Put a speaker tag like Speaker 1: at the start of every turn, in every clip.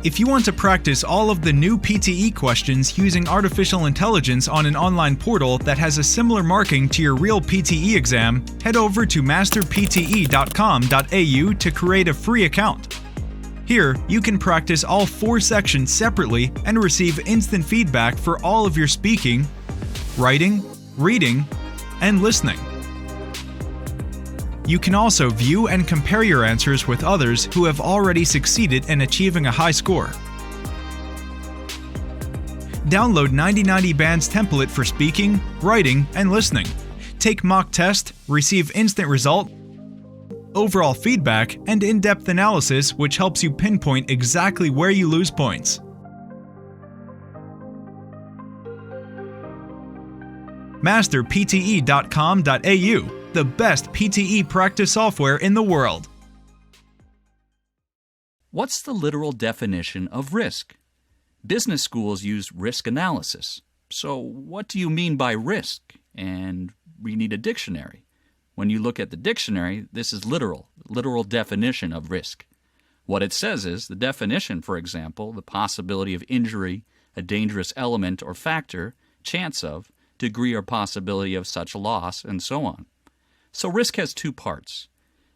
Speaker 1: If you want to practice all of the new PTE questions using artificial intelligence on an online portal that has a similar marking to your real PTE exam, head over to masterpte.com.au to create a free account. Here, you can practice all 4 sections separately and receive instant feedback for all of your speaking, writing, reading, and listening. You can also view and compare your answers with others who have already succeeded in achieving a high score. Download 9090 Band's template for speaking, writing, and listening. Take mock test, receive instant result, overall feedback, and in-depth analysis which helps you pinpoint exactly where you lose points. masterpte.com.au, the best PTE practice software in the world.
Speaker 2: What's the literal definition of risk? Business schools use risk analysis. So what do you mean by risk? And we need a dictionary. When you look at the dictionary, this is literal definition of risk. What it says is the definition, for example, the possibility of injury, a dangerous element or factor, chance of, degree or possibility of such loss, and so on. So risk has 2 parts.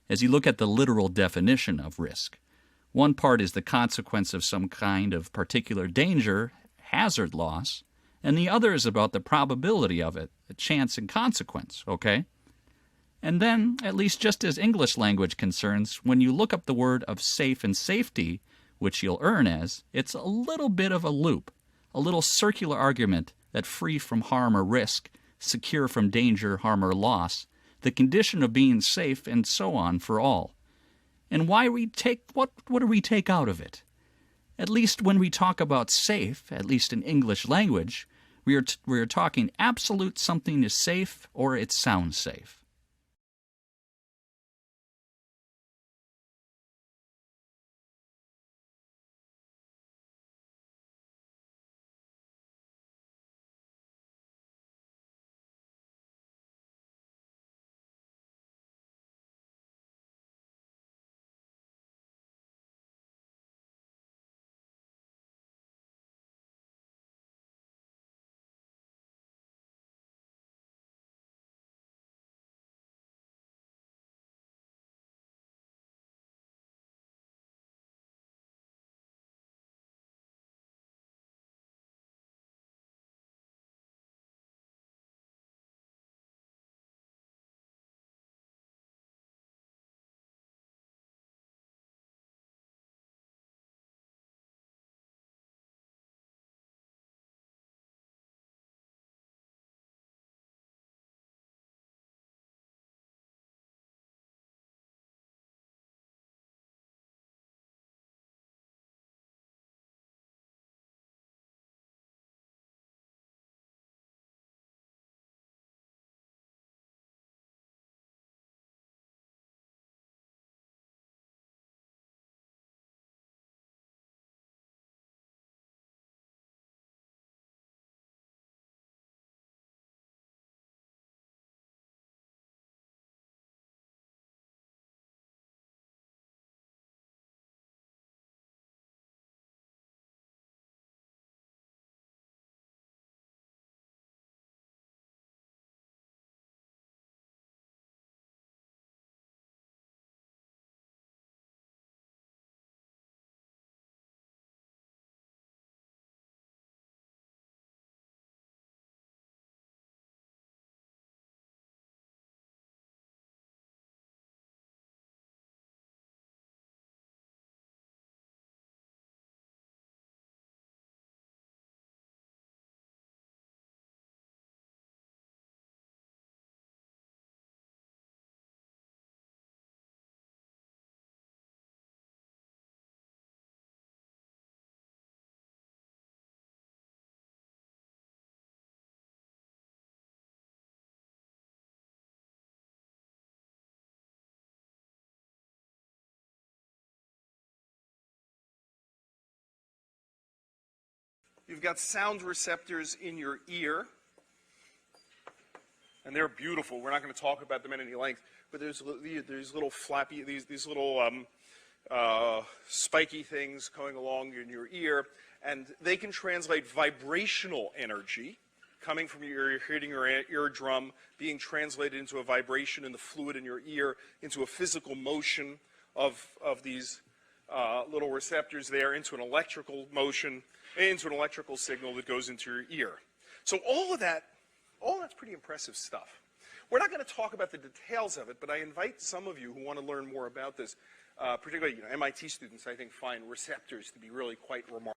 Speaker 2: As you look at the literal definition of risk, one part is the consequence of some kind of particular danger, hazard, loss, and the other is about the probability of it, the chance and consequence, okay? And then, at least just as English language concerns, when you look up the word of safe and safety, which you'll earn as, it's a little bit of a loop, a little circular argument that free from harm or risk, secure from danger, harm, or loss, the condition of being safe, and so on for all. And what do we take out of it? At least when we talk about safe, at least in English language, we are talking absolute something is safe or it sounds safe.
Speaker 3: You've got sound receptors in your ear, and they're beautiful. We're not going to talk about them at any length, but there's little flappy, these little spiky things going along in your ear, and they can translate vibrational energy coming from your ear, hitting your eardrum, being translated into a vibration in the fluid in your ear, into a physical motion of these little receptors there, into an electrical motion, into an electrical signal that goes into your ear. So all that's pretty impressive stuff. We're not going to talk about the details of it, but I invite some of you who want to learn more about this, particularly MIT students, I think, find receptors to be really quite remarkable.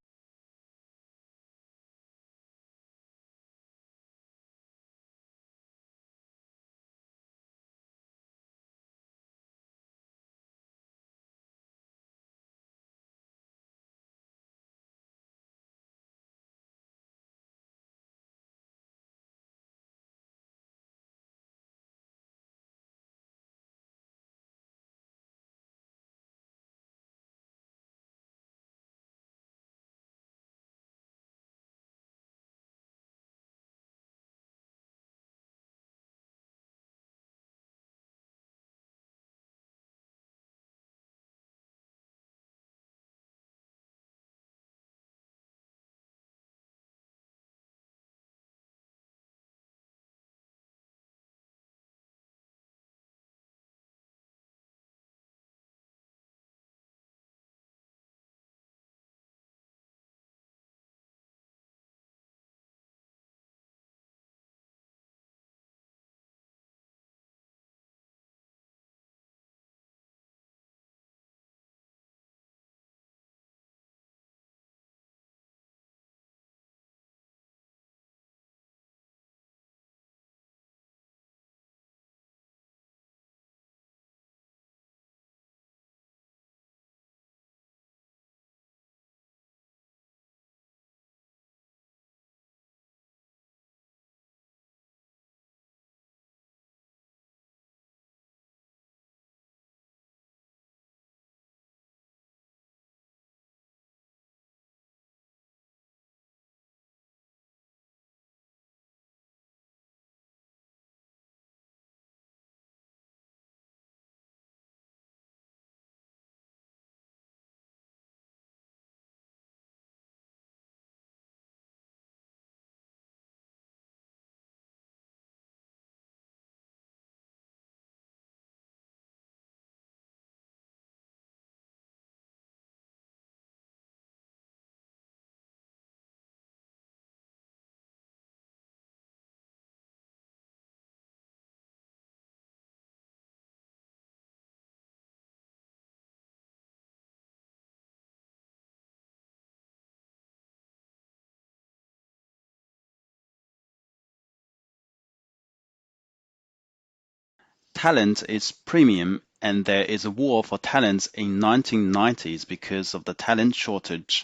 Speaker 4: Talent is premium, and there is a war for talent in 1990s because of the talent shortage.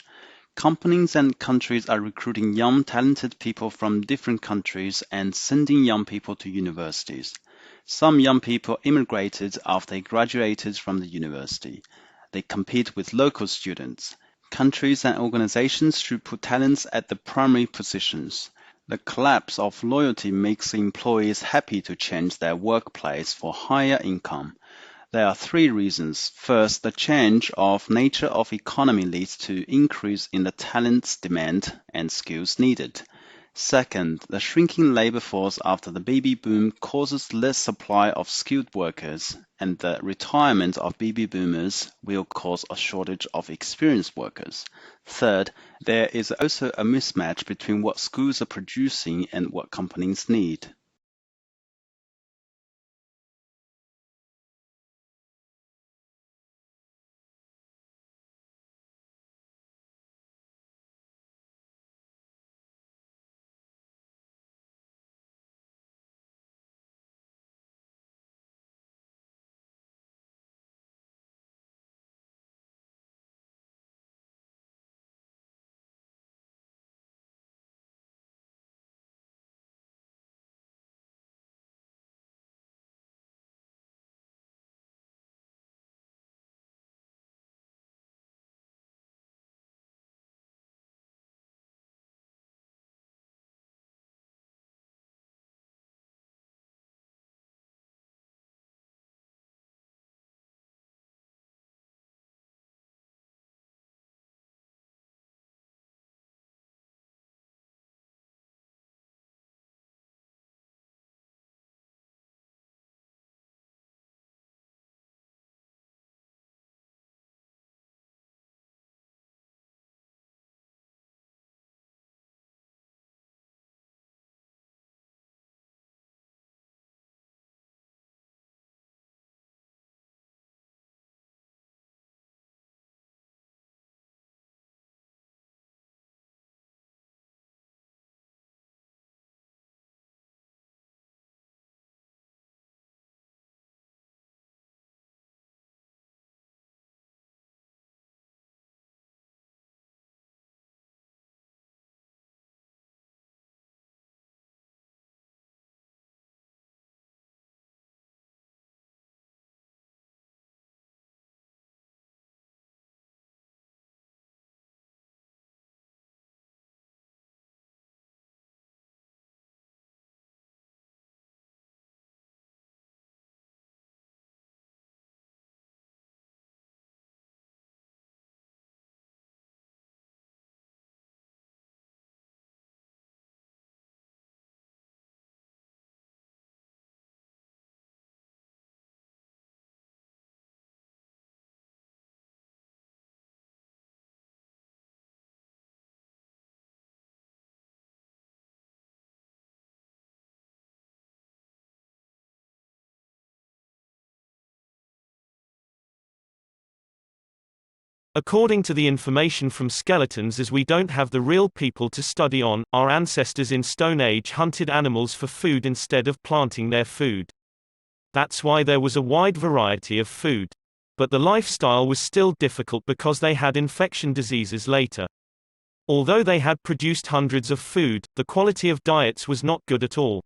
Speaker 4: Companies and countries are recruiting young talented people from different countries and sending young people to universities. Some young people immigrated after they graduated from the university. They compete with local students. Countries and organizations should put talents at the primary positions. The collapse of loyalty makes employees happy to change their workplace for higher income. There are three reasons. First, the change of nature of economy leads to increase in the talents demand and skills needed. Second, the shrinking labor force after the baby boom causes less supply of skilled workers, and the retirement of baby boomers will cause a shortage of experienced workers. Third, there is also a mismatch between what schools are producing and what companies need.
Speaker 5: According to the information from skeletons, as we don't have the real people to study on, our ancestors in Stone Age hunted animals for food instead of planting their food. That's why there was a wide variety of food. But the lifestyle was still difficult because they had infection diseases later. Although they had produced hundreds of food, the quality of diets was not good at all.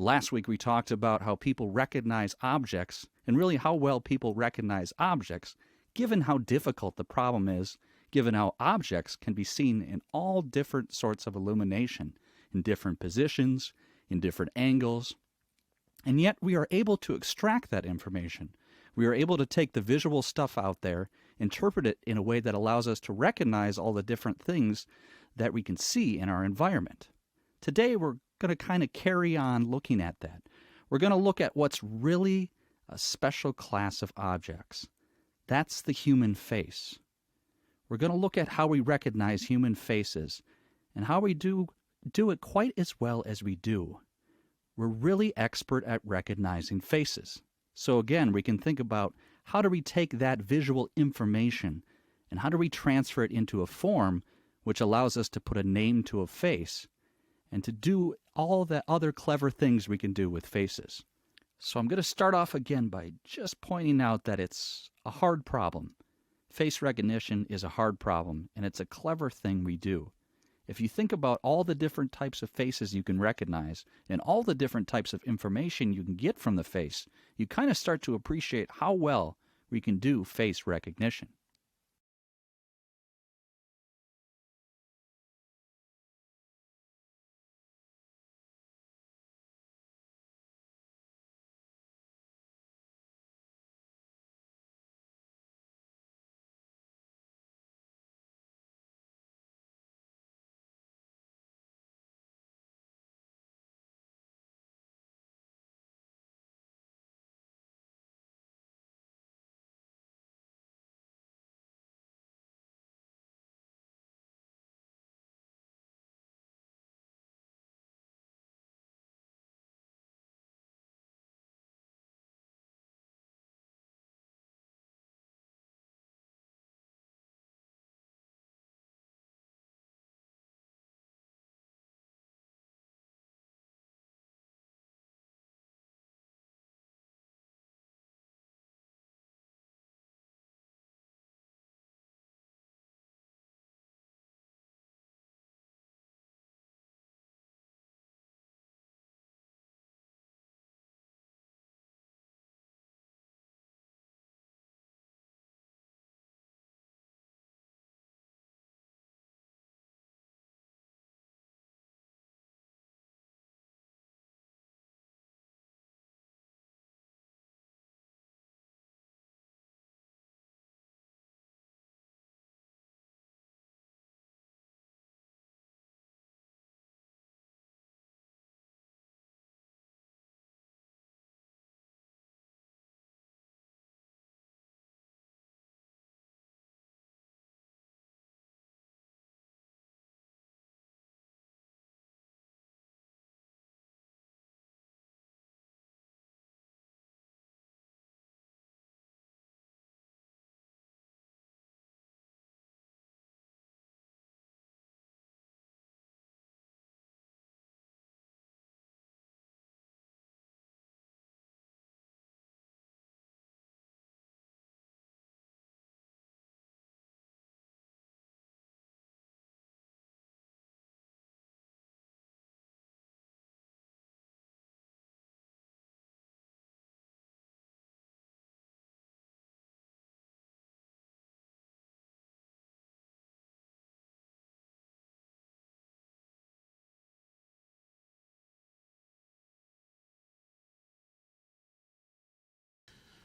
Speaker 2: Last week we talked about how people recognize objects, and really how well people recognize objects, given how difficult the problem is, given how objects can be seen in all different sorts of illumination, in different positions, in different angles. And yet we are able to extract that information. We are able to take the visual stuff out there, interpret it in a way that allows us to recognize all the different things that we can see in our environment. Today we're going to kind of carry on looking at that. We're going to look at what's really a special class of objects. That's the human face. We're going to look at how we recognize human faces and how we do it quite as well as we do. We're really expert at recognizing faces. So again, we can think about how do we take that visual information and how do we transfer it into a form which allows us to put a name to a face and to do all the other clever things we can do with faces. So I'm going to start off again by just pointing out that it's a hard problem. Face recognition is a hard problem, and it's a clever thing we do. If you think about all the different types of faces you can recognize and all the different types of information you can get from the face, you kind of start to appreciate how well we can do face recognition.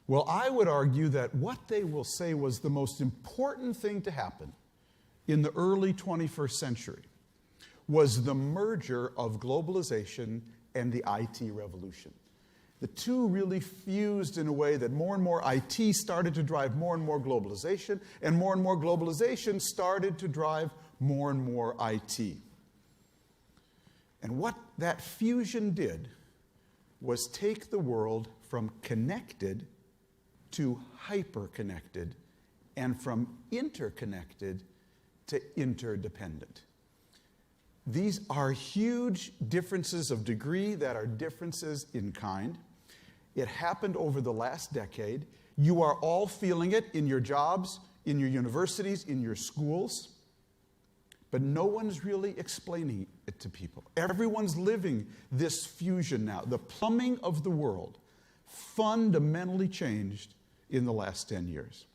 Speaker 6: Well, I would argue that what they will say was the most important thing to happen in the early 21st century was the merger of globalization and the IT revolution. The two really fused in a way that more and more IT started to drive more and more globalization, and more globalization started to drive more and more IT. And what that fusion did was take the world from connected to hyper-connected, and from interconnected to interdependent. These are huge differences of degree that are differences in kind. It happened over the last decade. You are all feeling it in your jobs, in your universities, in your schools. But no one's really explaining it to people. Everyone's living this fusion now. The plumbing of the world fundamentally changed in the last 10 years.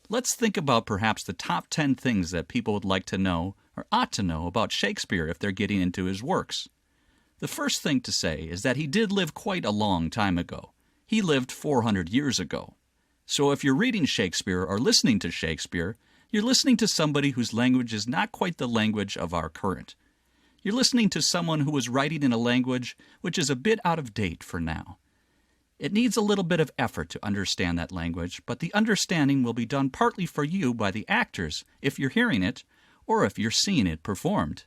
Speaker 2: Let's think about perhaps the top 10 things that people would like to know or ought to know about Shakespeare if they're getting into his works. The first thing to say is that he did live quite a long time ago. He lived 400 years ago. So if you're reading Shakespeare or listening to Shakespeare, you're listening to somebody whose language is not quite the language of our current. You're listening to someone who was writing in a language which is a bit out of date for now. It needs a little bit of effort to understand that language, but the understanding will be done partly for you by the actors if you're hearing it or if you're seeing it performed.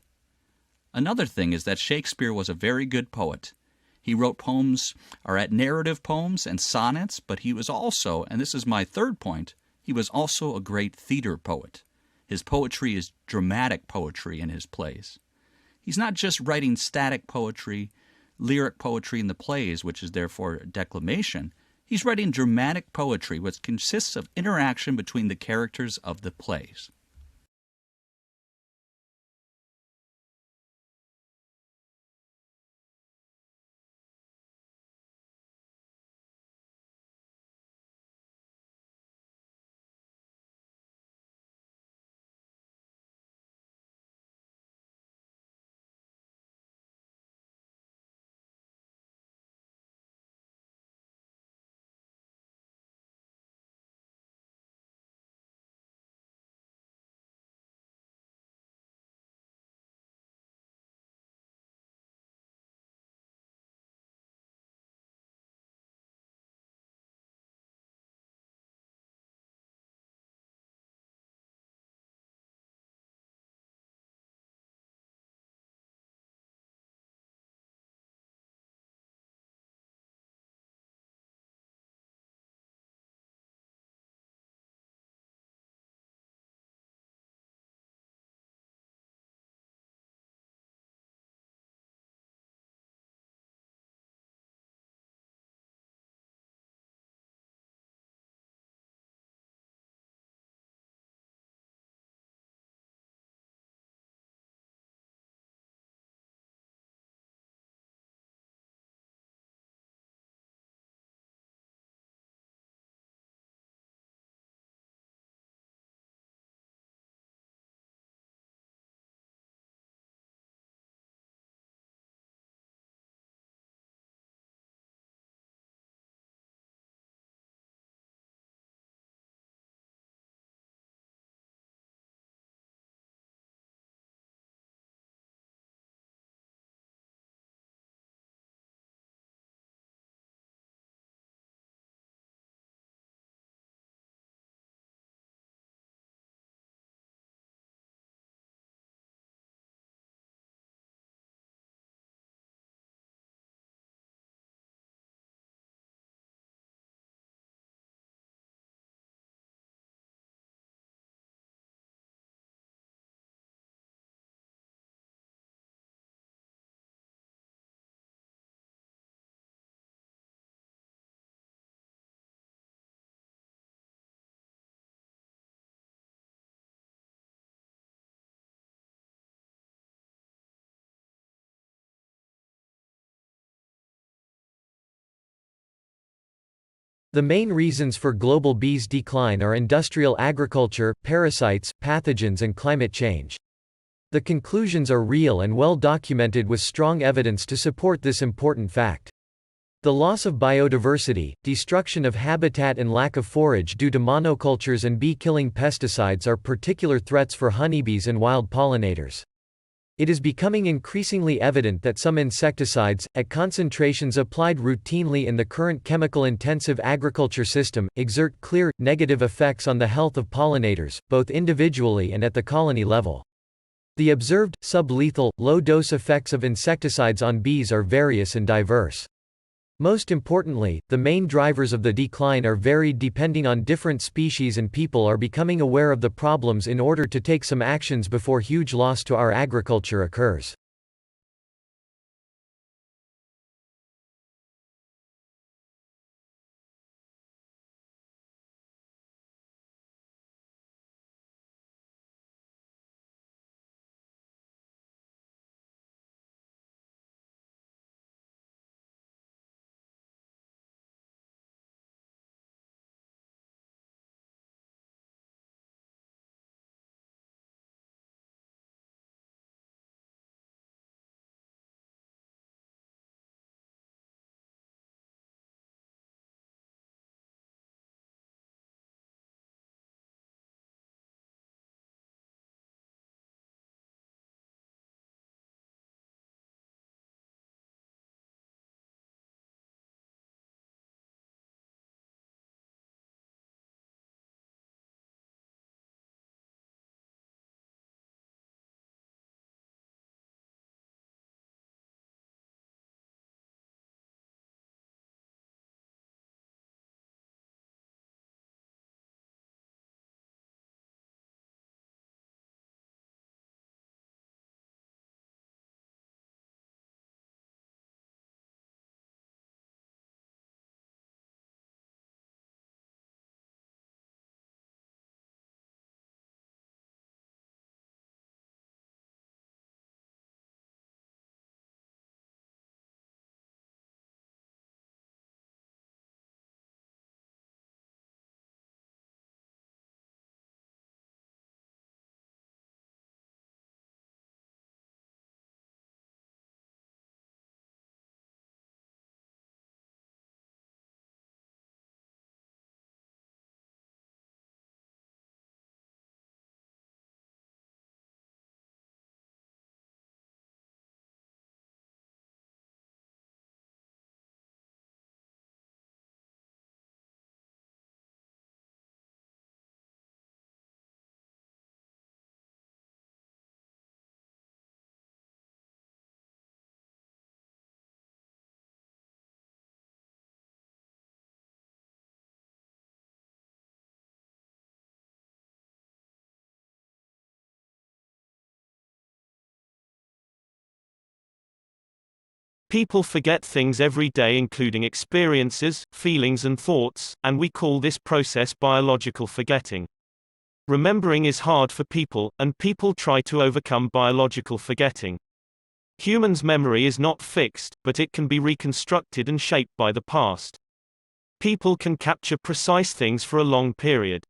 Speaker 2: Another thing is that Shakespeare was a very good poet. He wrote poems, narrative poems and sonnets, but he was also, and this is my third point, he was also a great theater poet. His poetry is dramatic poetry in his plays. He's not just writing static poetry, lyric poetry in the plays, which is therefore declamation. He's writing dramatic poetry, which consists of interaction between the characters of the plays.
Speaker 7: The main reasons for global bees' decline are industrial agriculture, parasites, pathogens, and climate change. The conclusions are real and well documented with strong evidence to support this important fact. The loss of biodiversity, destruction of habitat and lack of forage due to monocultures and bee-killing pesticides are particular threats for honeybees and wild pollinators. It is becoming increasingly evident that some insecticides, at concentrations applied routinely in the current chemical-intensive agriculture system, exert clear, negative effects on the health of pollinators, both individually and at the colony level. The observed, sublethal, low-dose effects of insecticides on bees are various and diverse. Most importantly, the main drivers of the decline are varied depending on different species, and people are becoming aware of the problems in order to take some actions before huge loss to our agriculture occurs.
Speaker 5: People forget things every day, including experiences, feelings and thoughts, and we call this process biological forgetting. Remembering is hard for people, and people try to overcome biological forgetting. Humans' memory is not fixed, but it can be reconstructed and shaped by the past. People can capture precise things for a long period.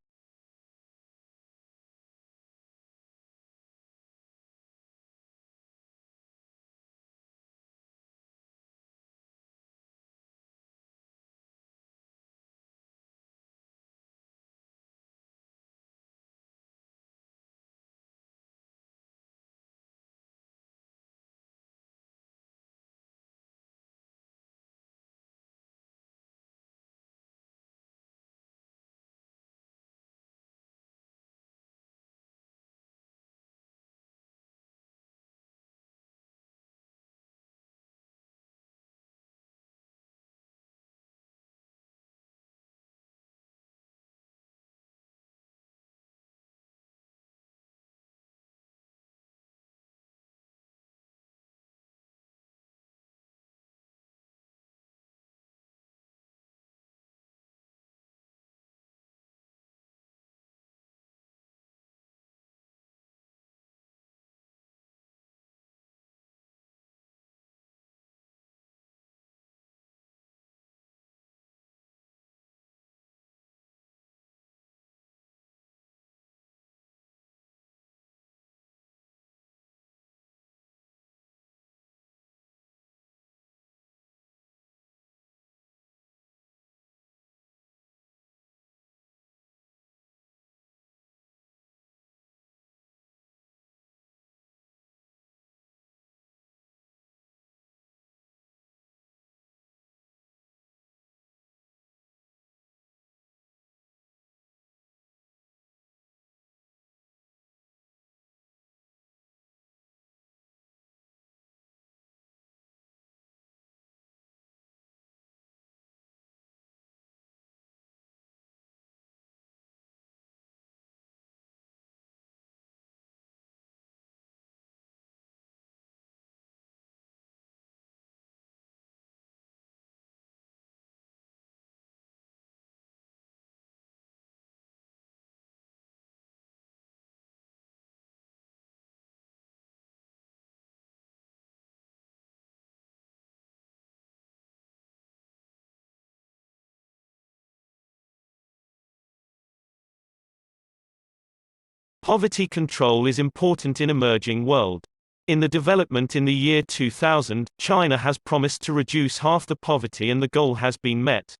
Speaker 5: Poverty control is important in emerging world. In the development in the year 2000, China has promised to reduce half the poverty and the goal has been met.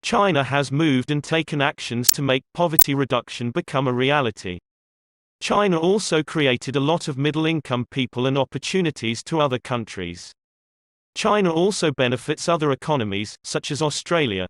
Speaker 5: China has moved and taken actions to make poverty reduction become a reality. China also created a lot of middle-income people and opportunities to other countries. China also benefits other economies, such as Australia.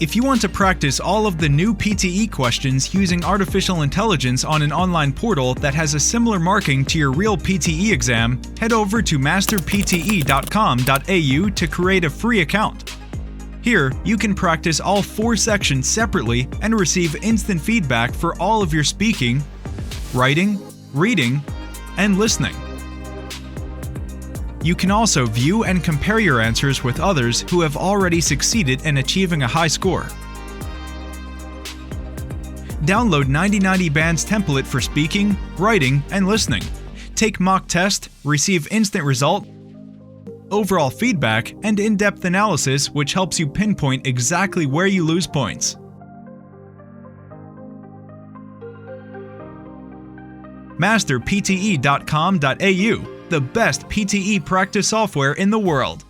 Speaker 1: If you want to practice all of the new PTE questions using artificial intelligence on an online portal that has a similar marking to your real PTE exam, head over to masterpte.com.au to create a free account. Here, you can practice all 4 sections separately and receive instant feedback for all of your speaking, writing, reading, and listening. You can also view and compare your answers with others who have already succeeded in achieving a high score. Download 9090 Band's template for speaking, writing, and listening. Take mock test, receive instant result, overall feedback, and in-depth analysis which helps you pinpoint exactly where you lose points. Masterpte.com.au, the best PTE practice software in the world.